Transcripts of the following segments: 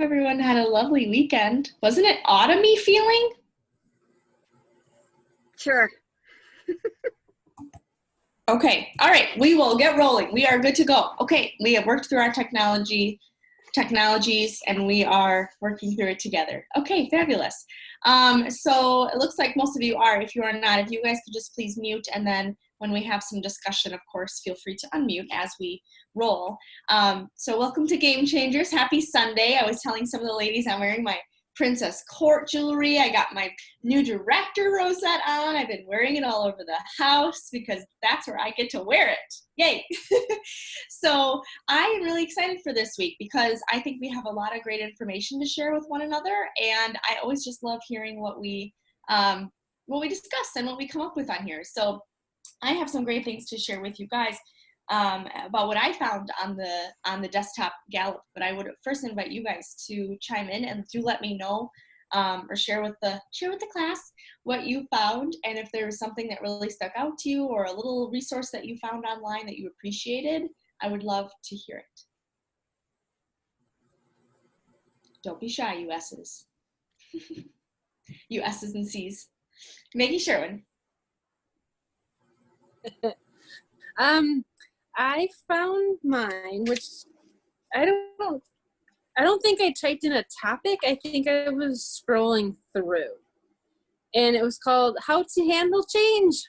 everyone had a lovely weekend. Wasn't it autumny feeling? Sure. Okay, all right, we will get rolling. We are good to go. Okay, we have worked through our technologies, and we are working through it together. Okay, fabulous. So it looks like most of you are. If you are not, if you guys could just please mute, and then when we have some discussion, of course, feel free to unmute as we roll. So welcome to Gamechangers. Happy Sunday. I was telling some of the ladies I'm wearing my Princess Court jewelry. I got my new director rosette on. I've been wearing it all over the house because that's where I get to wear it. Yay! So I am really excited for this week because I think we have a lot of great information to share with one another, and I always just love hearing what we discuss and what we come up with on here. So I have some great things to share with you guys about what I found on the desktop Gallup, but I would first invite you guys to chime in and do let me know or share with the class what you found, and if there was something that really stuck out to you or a little resource that you found online that you appreciated, I would love to hear it. Don't be shy, you S's. You S's and C's. Maggie Sherwin. I found mine, which I don't think I typed in a topic. I think I was scrolling through, and it was called "How to Handle Change."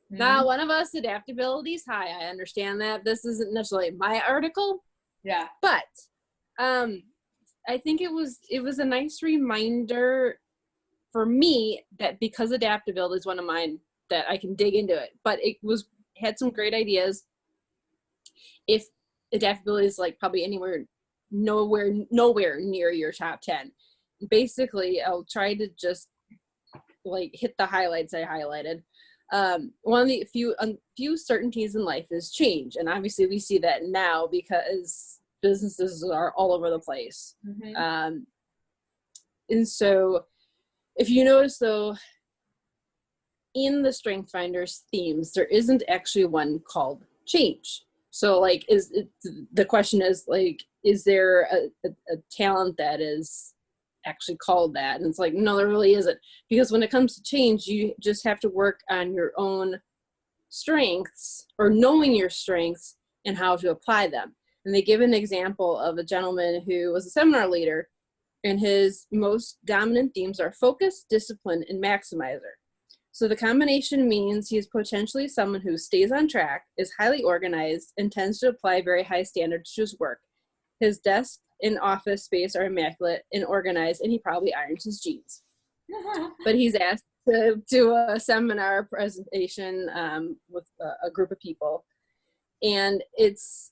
Now, one of us, adaptability is high. I understand that this isn't necessarily my article. Yeah. But I think it was a nice reminder for me that because adaptability is one of mine, that I can dig into it. But it had some great ideas. If adaptability is like probably nowhere near your top 10. Basically, I'll try to just like hit the highlights I highlighted. One of the few certainties in life is change, and obviously we see that now because businesses are all over the place. And so, if you notice though, in the Strength Finders themes, there isn't actually one called change. So like, the question is like, is there a talent that is actually called that? And it's like, no, there really isn't. Because when it comes to change, you just have to work on your own strengths or knowing your strengths and how to apply them. And they give an example of a gentleman who was a seminar leader, and his most dominant themes are focus, discipline, and maximizer. So the combination means he is potentially someone who stays on track, is highly organized, and tends to apply very high standards to his work. His desk and office space are immaculate and organized, and he probably irons his jeans. But he's asked to do a seminar presentation with a group of people. And it's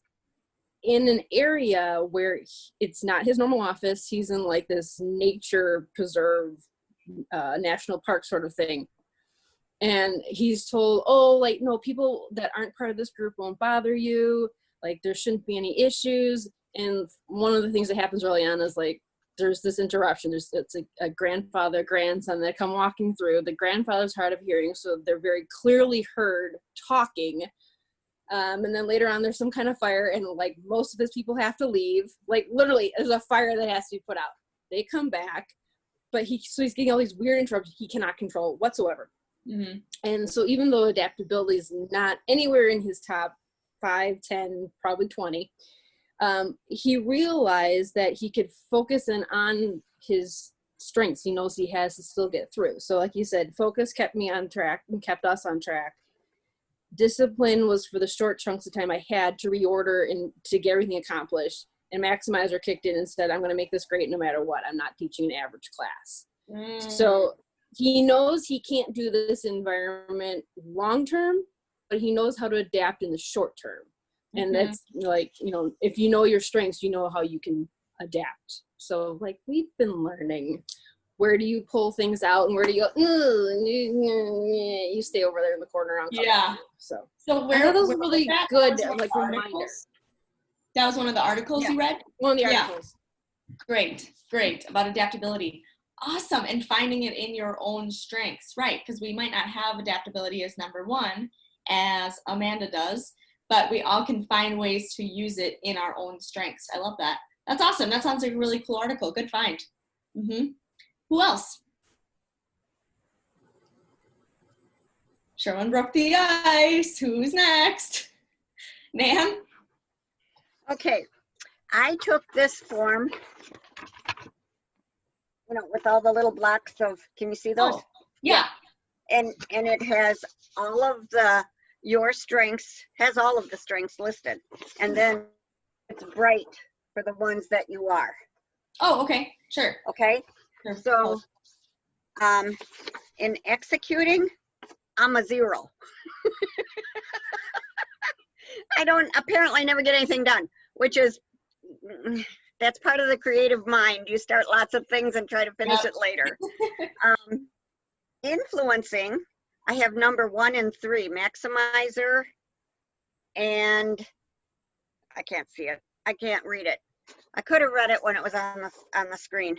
in an area where it's not his normal office. He's in like this nature preserve, national park sort of thing. And he's told, oh, like, no, people that aren't part of this group won't bother you. Like, there shouldn't be any issues. And one of the things that happens early on is like, there's this interruption. It's a grandfather, grandson that come walking through. The grandfather's hard of hearing, so they're very clearly heard talking. And then later on, there's some kind of fire, and like most of his people have to leave. Like literally, there's a fire that has to be put out. They come back, but he's getting all these weird interruptions he cannot control whatsoever. And so even though adaptability is not anywhere in his top 5, 10, probably 20, he realized that he could focus in on his strengths. He knows he has to still get through. So like you said, focus kept me on track and kept us on track. Discipline was for the short chunks of time I had to reorder and to get everything accomplished. And maximizer kicked in and said, I'm going to make this great no matter what. I'm not teaching an average class. So he knows he can't do this environment long term, but he knows how to adapt in the short term. And that's like, you know, if you know your strengths, you know how you can adapt. So like we've been learning, where do you pull things out and where do you go, you stay over there in the corner. So where those are really good, like reminders. That was one of the articles you read? One of the articles. Great. About adaptability. Awesome. And finding it in your own strengths, right? Because we might not have adaptability as number one, as Amanda does, but we all can find ways to use it in our own strengths. I love that. That's awesome. That sounds like a really cool article. Good find. Who else? Sherwin broke the ice. Who's next? Nan? Okay, I took this form, with all the little blocks of, can you see those? Oh, yeah. And it has all of your strengths, has all of the strengths listed. And then it's bright for the ones that you are. Oh, okay. Sure. Okay. Sure. So, in executing, I'm a 0. I apparently never get anything done, which is, that's part of the creative mind. You start lots of things and try to finish it later. Influencing, I have number 1 and 3, maximizer, and I can't see it. I can't read it. I could have read it when it was on the screen.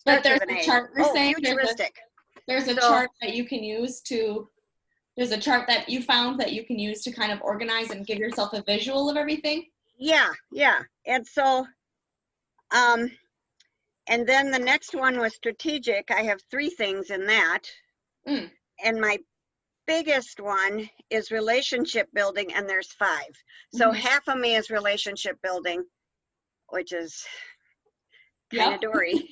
But Starts there's with an a A. chart you're saying Futuristic. There's a chart that you can use there's a chart that you found that you can use to kind of organize and give yourself a visual of everything? Yeah. And so, and then the next one was strategic. I have 3 things in that. And my biggest one is relationship building, and there's 5. So half of me is relationship building, which is kind of dory.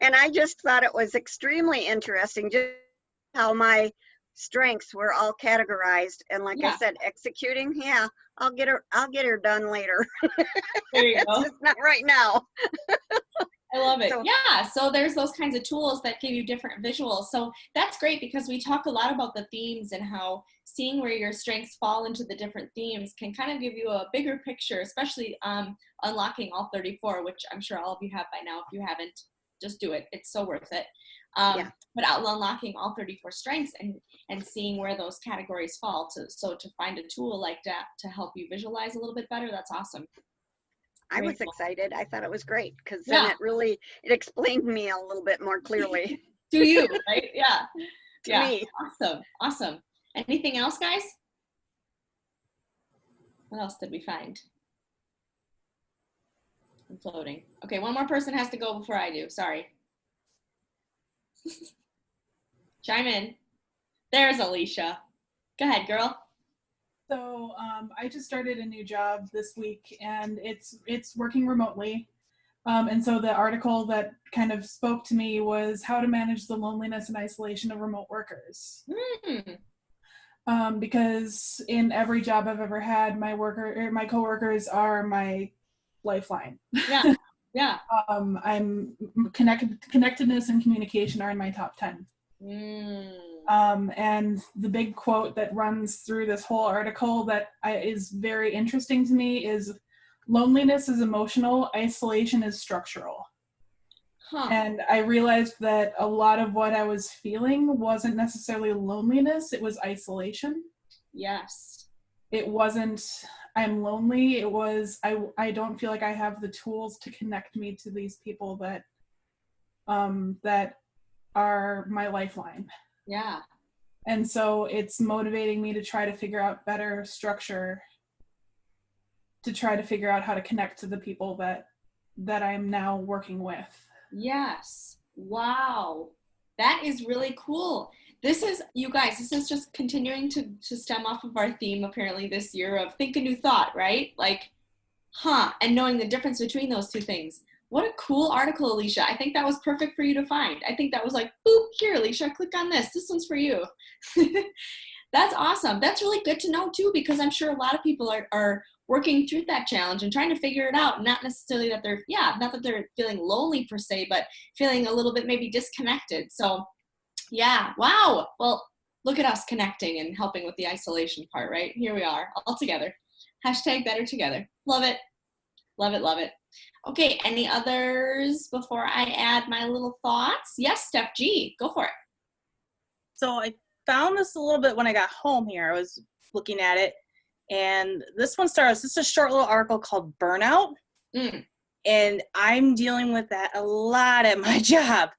And I just thought it was extremely interesting just how my strengths were all categorized. And like I said, executing, I'll get her done later. There you go. It's not right now. I love it. So there's those kinds of tools that give you different visuals. So that's great because we talk a lot about the themes and how seeing where your strengths fall into the different themes can kind of give you a bigger picture, especially unlocking all 34, which I'm sure all of you have by now. If you haven't, just do it. It's so worth it. But unlocking all 34 strengths and seeing where those categories fall to find a tool like that to help you visualize a little bit better, that's awesome. I was excited. I thought it was great because then it explained me a little bit more clearly. To you, right? To me. Awesome. Anything else, guys? What else did we find? I'm floating. Okay, one more person has to go before I do. Sorry. Chime in. There's Alicia. Go ahead, girl. So I just started a new job this week, and it's working remotely. And so the article that kind of spoke to me was how to manage the loneliness and isolation of remote workers. Because in every job I've ever had, my coworkers are my lifeline. Yeah. I'm connectedness and communication are in my top 10. And the big quote that runs through this whole article that is very interesting to me is, loneliness is emotional, isolation is structural. And I realized that a lot of what I was feeling wasn't necessarily loneliness, it was isolation. Yes. It wasn't, I'm lonely, it was, I don't feel like I have the tools to connect me to these people that are my lifeline. Yeah. And so it's motivating me to try to figure out better structure, to try to figure out how to connect to the people that I'm now working with. Yes. Wow. That is really cool. This is, you guys, this is just continuing to stem off of our theme apparently this year of think a new thought, right? Like, and knowing the difference between those two things. What a cool article, Alicia. I think that was perfect for you to find. I think that was like, boop, here, Alicia, click on this. This one's for you. That's awesome. That's really good to know too, because I'm sure a lot of people are working through that challenge and trying to figure it out. Not necessarily that not that they're feeling lonely per se, but feeling a little bit maybe disconnected. So yeah, wow. Well, look at us connecting and helping with the isolation part, right? Here we are all together. #better together. Love it. Love it, love it. Okay, any others before I add my little thoughts? Yes, Steph G, go for it. So I found this a little bit when I got home here. I was looking at it, and this one starts, this is a short little article called Burnout, and I'm dealing with that a lot at my job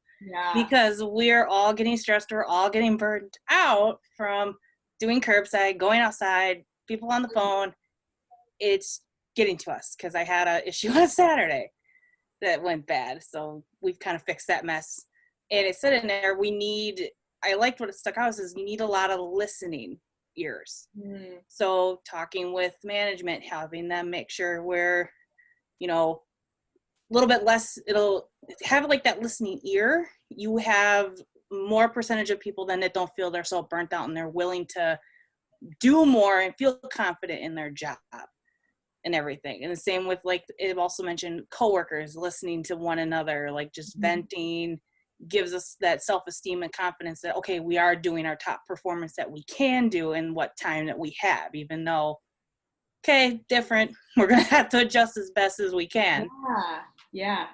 because we're all getting stressed, we're all getting burned out from doing curbside, going outside, people on the phone. It's getting to us because I had an issue on Saturday that went bad. So we've kind of fixed that mess. And it said in there, I liked what it stuck out is you need a lot of listening ears. So talking with management, having them make sure we're, a little bit less, it'll have like that listening ear. You have more percentage of people then that don't feel they're so burnt out and they're willing to do more and feel confident in their job and everything. And the same with, like, it also mentioned coworkers listening to one another, like just venting gives us that self-esteem and confidence that, okay, we are doing our top performance that we can do in what time that we have, even though, okay, different, we're going to have to adjust as best as we can. Yeah.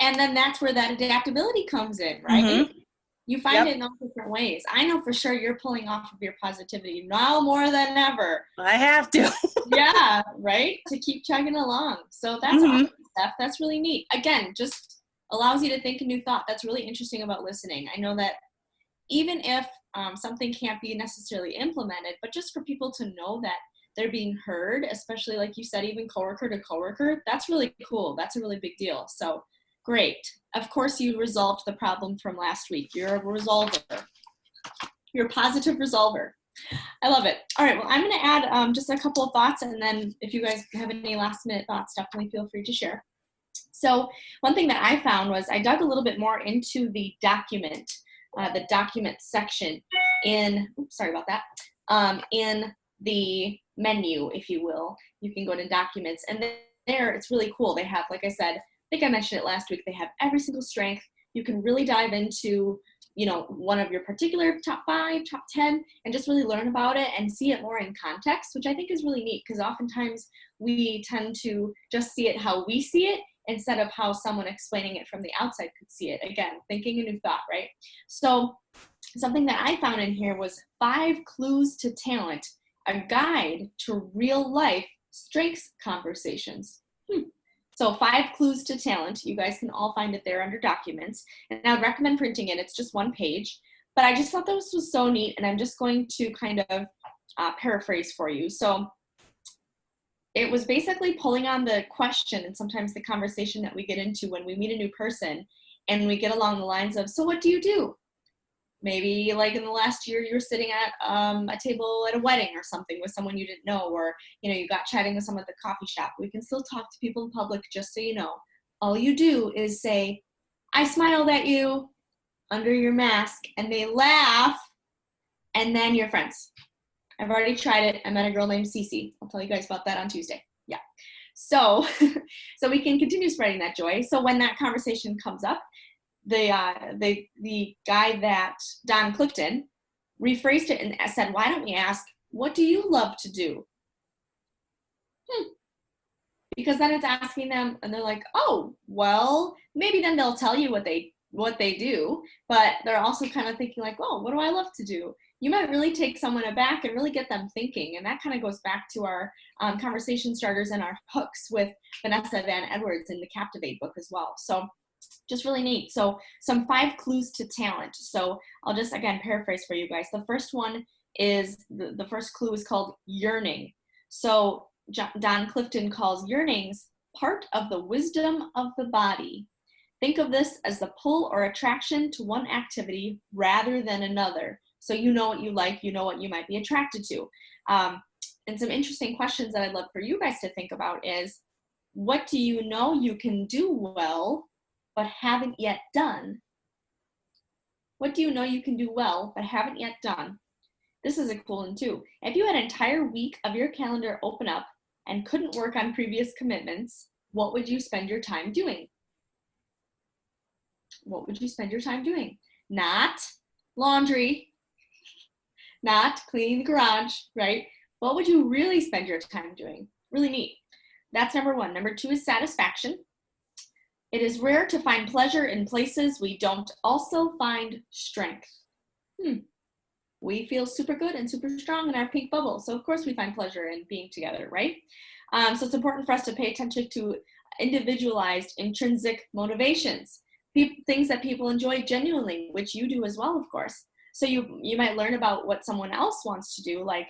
And then that's where that adaptability comes in, right? You find it in all different ways. I know for sure you're pulling off of your positivity now more than ever. I have to. Yeah, right? To keep chugging along. So that's awesome stuff. That's really neat. Again, just allows you to think a new thought. That's really interesting about listening. I know that even if something can't be necessarily implemented, but just for people to know that they're being heard, especially like you said, even coworker to coworker, that's really cool. That's a really big deal. So great. Of course, you resolved the problem from last week. You're a resolver. You're a positive resolver. I love it. All right, well, I'm going to add just a couple of thoughts, and then if you guys have any last-minute thoughts, definitely feel free to share. So one thing that I found was I dug a little bit more into the document section in, sorry about that, in the menu, if you will. You can go to documents, and there it's really cool. They have, like I said, I think I mentioned it last week, they have every single strength. You can really dive into, one of your particular top 5, top 10, and just really learn about it and see it more in context, which I think is really neat because oftentimes we tend to just see it how we see it instead of how someone explaining it from the outside could see it. Again, thinking a new thought, right? So something that I found in here was 5 clues to talent, a guide to real life strengths conversations. So 5 clues to talent. You guys can all find it there under documents. And I would recommend printing it. It's just 1 page. But I just thought this was so neat, and I'm just going to kind of paraphrase for you. So it was basically pulling on the question and sometimes the conversation that we get into when we meet a new person, and we get along the lines of, so what do you do? Maybe like in the last year, you were sitting at a table at a wedding or something with someone you didn't know, or, you got chatting with someone at the coffee shop. We can still talk to people in public, just so you know. All you do is say, I smiled at you under your mask, and they laugh, and then you're friends. I've already tried it. I met a girl named Cece. I'll tell you guys about that on Tuesday. Yeah. So we can continue spreading that joy. So when that conversation comes up, the guy that Don Clifton rephrased it and said, why don't we ask, what do you love to do? Because then it's asking them, and they're like, oh, well, maybe then they'll tell you what they do, but they're also kind of thinking like, oh, what do I love to do? You might really take someone aback and really get them thinking. And that kind of goes back to our conversation starters and our hooks with Vanessa Van Edwards in the Captivate book as well. So just really neat. So some 5 clues to talent. So I'll just, again, paraphrase for you guys. The first one is, the first clue is called yearning. So Don Clifton calls yearnings part of the wisdom of the body. Think of this as the pull or attraction to one activity rather than another. So you know what you like, you know what you might be attracted to. And some interesting questions that I'd love for you guys to think about is, what do you know you can do well but haven't yet done? What do you know you can do well but haven't yet done? This is a cool one too. If you had an entire week of your calendar open up and couldn't work on previous commitments, what would you spend your time doing? What would you spend your time doing? Not laundry, not cleaning the garage, right? What would you really spend your time doing? Really neat. That's number 1. Number 2 is satisfaction. It is rare to find pleasure in places we don't also find strength. We feel super good and super strong in our pink bubble. So of course we find pleasure in being together, right? So it's important for us to pay attention to individualized intrinsic motivations, things that people enjoy genuinely, which you do as well, of course. So you might learn about what someone else wants to do, like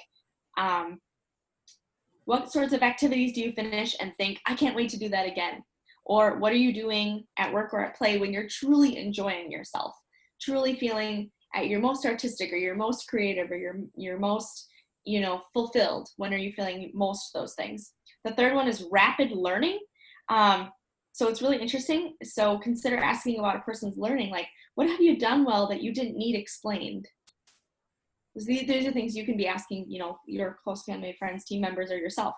What sorts of activities do you finish and think, I can't wait to do that again? Or what are you doing at work or at play when you're truly enjoying yourself, truly feeling at your most artistic or your most creative or your most, fulfilled? When are you feeling most of those things? The third one is rapid learning. So it's really interesting. So consider asking about a person's learning, like, what have you done well that you didn't need explained? These are things you can be asking, your close family, friends, team members, or yourself.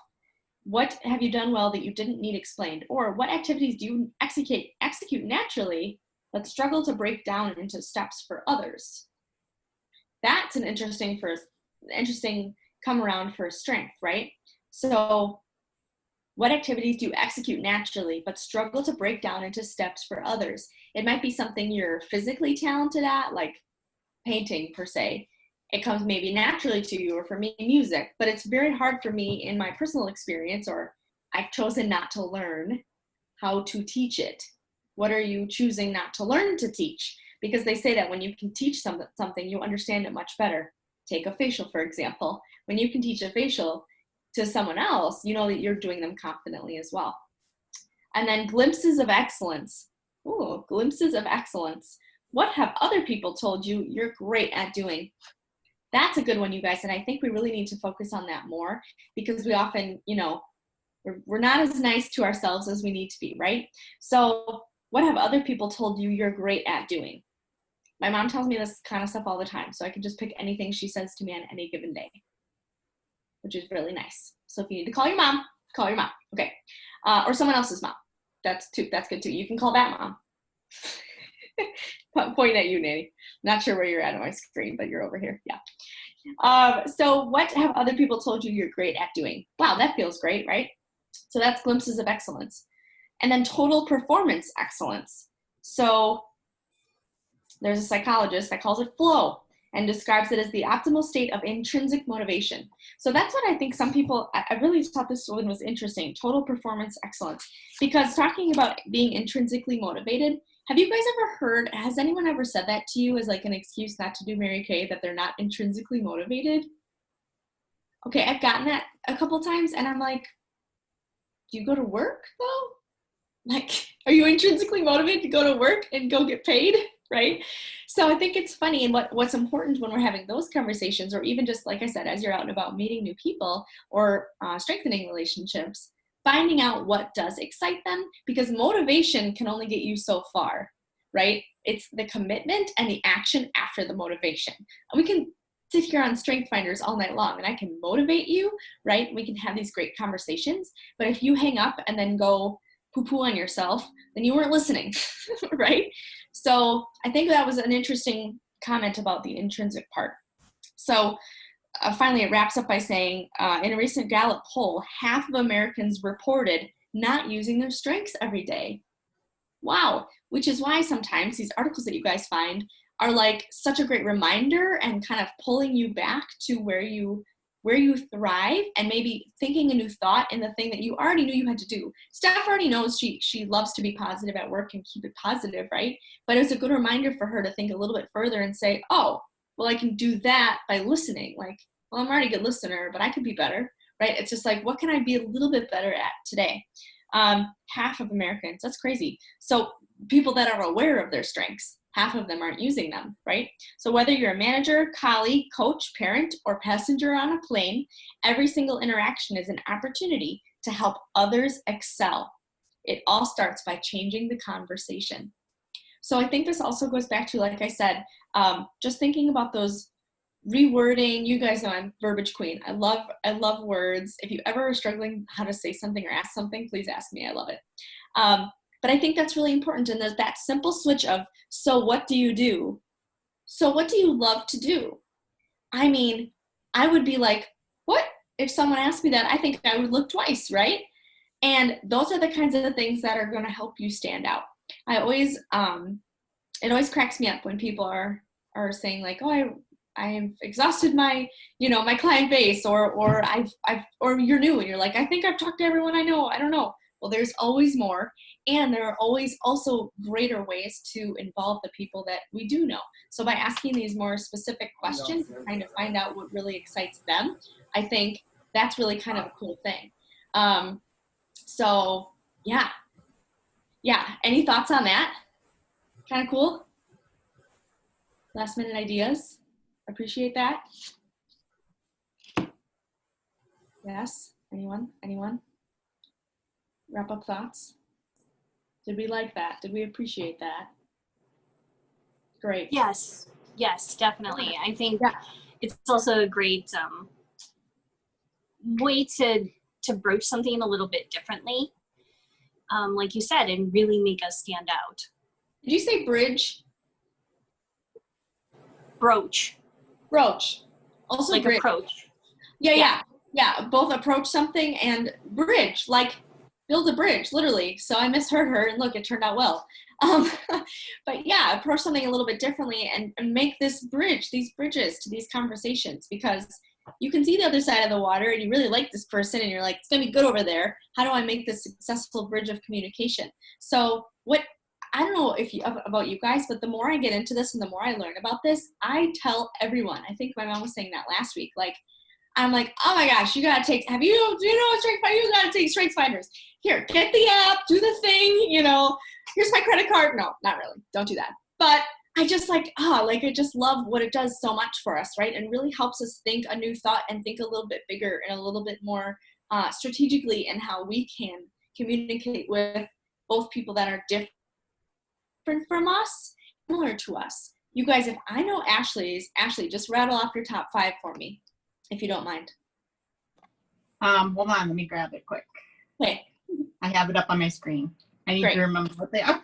What have you done well that you didn't need explained? Or what activities do you execute naturally but struggle to break down into steps for others? That's an interesting come around for strength, right? So what activities do you execute naturally but struggle to break down into steps for others? It might be something you're physically talented at, like painting per se. It comes maybe naturally to you, or for me, music, but it's very hard for me in my personal experience, or I've chosen not to learn how to teach it. What are you choosing not to learn to teach? Because they say that when you can teach something, you understand it much better. Take a facial, for example. When you can teach a facial to someone else, you know that you're doing them confidently as well. And then glimpses of excellence. Ooh, glimpses of excellence. What have other people told you you're great at doing? That's a good one, you guys. And I think we really need to focus on that more, because we often, we're not as nice to ourselves as we need to be, right? So what have other people told you you're great at doing? My mom tells me this kind of stuff all the time, so I can just pick anything she says to me on any given day, which is really nice. So if you need to call your mom, okay? Or someone else's mom. That's good too. You can call that mom. Pointing at you, Nanny. Not sure where you're at on my screen, but you're over here. Yeah. So what have other people told you you're great at doing? Wow, that feels great, right? So that's glimpses of excellence. And then total performance excellence. So there's a psychologist that calls it flow and describes it as the optimal state of intrinsic motivation. So that's what I think some people, I really thought this one was interesting, total performance excellence, because talking about being intrinsically motivated, have you guys ever heard, has anyone ever said that to you as like an excuse not to do Mary Kay, that they're not intrinsically motivated? Okay, I've gotten that a couple times, and I'm like, do you go to work though? Like, are you intrinsically motivated to go to work and go get paid, right? So I think it's funny, and what's important when we're having those conversations, or even just, like I said, as you're out and about meeting new people or strengthening relationships, finding out what does excite them, because motivation can only get you so far, right? It's the commitment and the action after the motivation. We can sit here on Strength Finders all night long, and I can motivate you, right? We can have these great conversations, but if you hang up and then go poo-poo on yourself, then you weren't listening, right? So I think that was an interesting comment about the intrinsic part. So finally, it wraps up by saying, in a recent Gallup poll, half of Americans reported not using their strengths every day. Wow, which is why sometimes these articles that you guys find are like such a great reminder and kind of pulling you back to where you thrive, and maybe thinking a new thought in the thing that you already knew you had to do. Steph already knows she loves to be positive at work and keep it positive, right? But it's a good reminder for her to think a little bit further and say, oh, well, I can do that by listening. Like, well, I'm already a good listener, but I could be better, right? It's just like, what can I be a little bit better at today? Half of Americans, that's crazy. So people that are aware of their strengths, half of them aren't using them, right? So whether you're a manager, colleague, coach, parent, or passenger on a plane, every single interaction is an opportunity to help others excel. It all starts by changing the conversation. So I think this also goes back to, like I said, just thinking about those rewording. You guys know I'm verbiage queen. I love words. If you ever are struggling how to say something or ask something, please ask me. I love it. But I think that's really important. And there's that simple switch of, so what do you do? So what do you love to do? I mean, I would be like, what? If someone asked me that, I think I would look twice, right? And those are the kinds of things that are going to help you stand out. I always, it always cracks me up when people are saying like, oh, I have exhausted my, my client base, or you're new and you're like, I think I've talked to everyone I know. I don't know. Well, there's always more, and there are always also greater ways to involve the people that we do know. So by asking these more specific questions and trying to find out what really excites them, I think that's really kind of a cool thing. So yeah. Any thoughts on that? Kind of cool. Last minute ideas. Appreciate that. Yes. Anyone? Wrap up thoughts. Did we like that? Did we appreciate that? Great. Yes, definitely. I think it's also a great way to broach something a little bit differently, like you said, and really make us stand out. Did you say bridge? Broach. Also like bridge. approach. Yeah. Both approach something and bridge, like build a bridge, literally. So I misheard her, and look, it turned out well. But yeah, approach something a little bit differently and make these bridges to these conversations, because you can see the other side of the water and you really like this person and you're like, it's gonna be good over there. How do I make this successful bridge of communication? So I don't know about you guys, but the more I get into this and the more I learn about this, I tell everyone. I think my mom was saying that last week. Like, I'm like, oh my gosh, you gotta take, do you know Strengths Finders? You gotta take Strengths Finders. Here, get the app, do the thing, here's my credit card. No, not really, don't do that. But I just I just love what it does so much for us, right? And really helps us think a new thought and think a little bit bigger and a little bit more strategically in how we can communicate with both people that are different from us, similar to us. You guys, if I know Ashley, just rattle off your top 5 for me, if you don't mind. Hold on, let me grab it quick. Okay. I have it up on my screen. I need to remember what they are.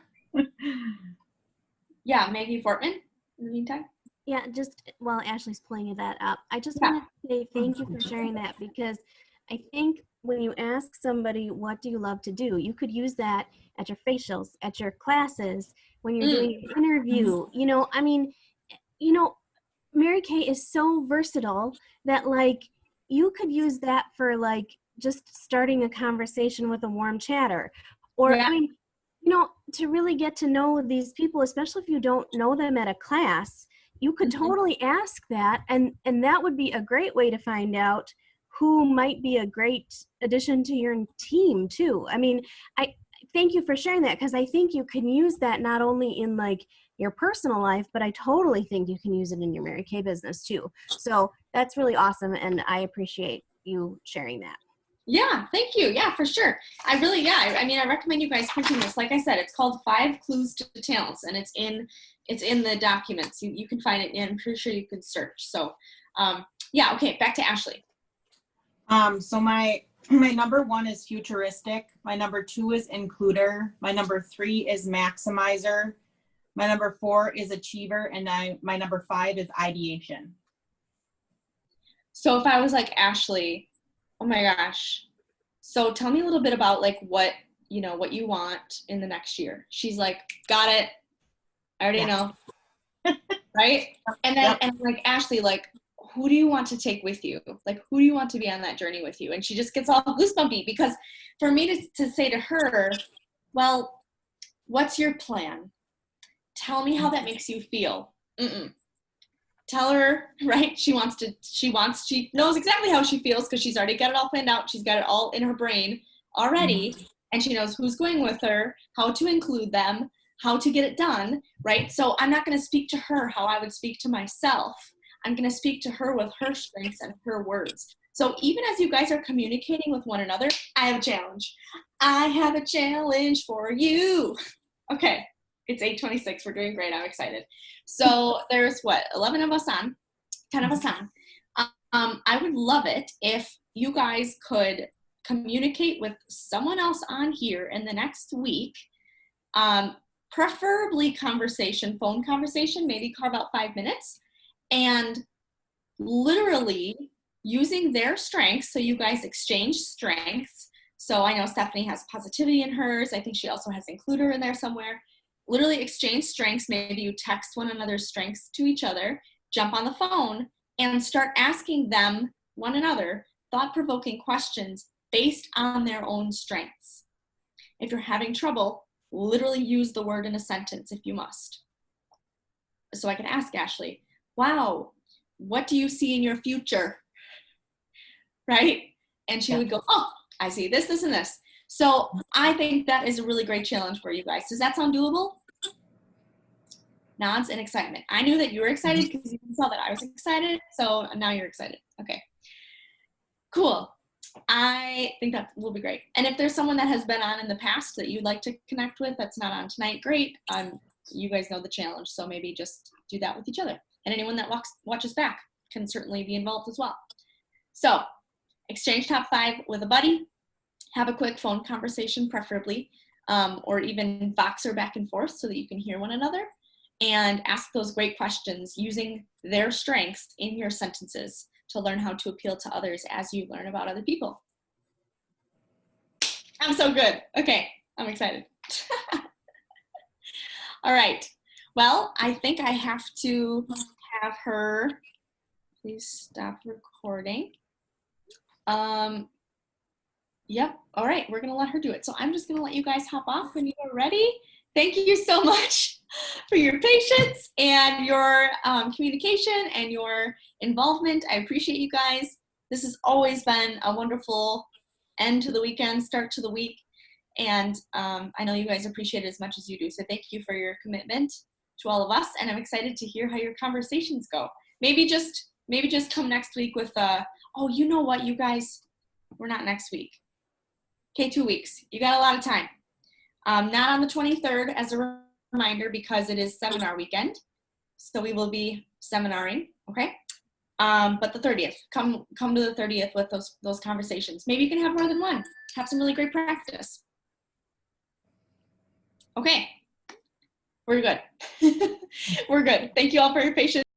Yeah, Maggie Fortman, in the meantime. Yeah, just while Ashley's pulling that up, I just want to say thank you for sharing that, because I think when you ask somebody, what do you love to do? You could use that at your facials, at your classes, when you're doing an interview. Mary Kay is so versatile that you could use that for just starting a conversation with a warm chatter. Or, to really get to know these people, especially if you don't know them at a class, you could totally ask that. And that would be a great way to find out who might be a great addition to your team too. I thank you for sharing that, because I think you can use that not only in your personal life, but I totally think you can use it in your Mary Kay business too. So that's really awesome, and I appreciate you sharing that. Yeah, thank you. Yeah, for sure. I recommend you guys printing this. Like I said, it's called 5 Clues to Talents, and it's in the documents. You can find it, and I'm pretty sure you can search. So, okay, back to Ashley. So my number 1 is futuristic. My number 2 is includer. My number 3 is maximizer. My number 4 is achiever, and my number 5 is ideation. So if I was like, Ashley, oh my gosh, so tell me a little bit about what you want in the next year. She's like, got it. I already know. Right? And then, and like, Ashley, who do you want to take with you? Who do you want to be on that journey with you? And she just gets all goosebumpy, because for me to say to her, well, what's your plan? Tell me how that makes you feel. Tell her, right? She knows exactly how she feels, because she's already got it all planned out. She's got it all in her brain already. And she knows who's going with her, how to include them, how to get it done, right? So I'm not going to speak to her how I would speak to myself. I'm going to speak to her with her strengths and her words. So even as you guys are communicating with one another, I have a challenge. I have a challenge for you. Okay, it's 8:26. We're doing great. I'm excited. So there's 11 of us on, 10 of us on. I would love it if you guys could communicate with someone else on here in the next week, preferably phone conversation, maybe carve out 5 minutes, and literally using their strengths. So you guys exchange strengths. So I know Stephanie has positivity in hers. I think she also has includer in there somewhere. Literally exchange strengths. Maybe you text one another's strengths to each other, jump on the phone, and start asking them, one another, thought-provoking questions based on their own strengths. If you're having trouble, literally use the word in a sentence if you must. So I can ask Ashley, wow, what do you see in your future? Right? And she would go, oh, I see this, this, and this. So I think that is a really great challenge for you guys. Does that sound doable? Nods and excitement. I knew that you were excited because you can tell that I was excited. So now you're excited. Okay. Cool. I think that will be great. And if there's someone that has been on in the past that you'd like to connect with that's not on tonight, great. You guys know the challenge, so maybe just do that with each other. And anyone that watches back can certainly be involved as well. So exchange top 5 with a buddy. Have a quick phone conversation, preferably, or even Voxer back and forth so that you can hear one another. And ask those great questions using their strengths in your sentences to learn how to appeal to others as you learn about other people. I'm so good. Okay, I'm excited. All right. Well, I think I have to have her, please stop recording. Yep. All right, we're gonna let her do it. So I'm just gonna let you guys hop off when you are ready. Thank you so much for your patience and your communication and your involvement. I appreciate you guys. This has always been a wonderful end to the weekend, start to the week. And I know you guys appreciate it as much as you do. So thank you for your commitment to all of us. And I'm excited to hear how your conversations go. Maybe just come next week with, oh, you know what, you guys, we're not next week. Okay, 2 weeks. You got a lot of time. Not on the 23rd as a reminder because it is seminar weekend. So we will be seminaring, okay? But the 30th, come to the 30th with those conversations. Maybe you can have more than one. Have some really great practice. Okay, we're good. We're good. Thank you all for your patience.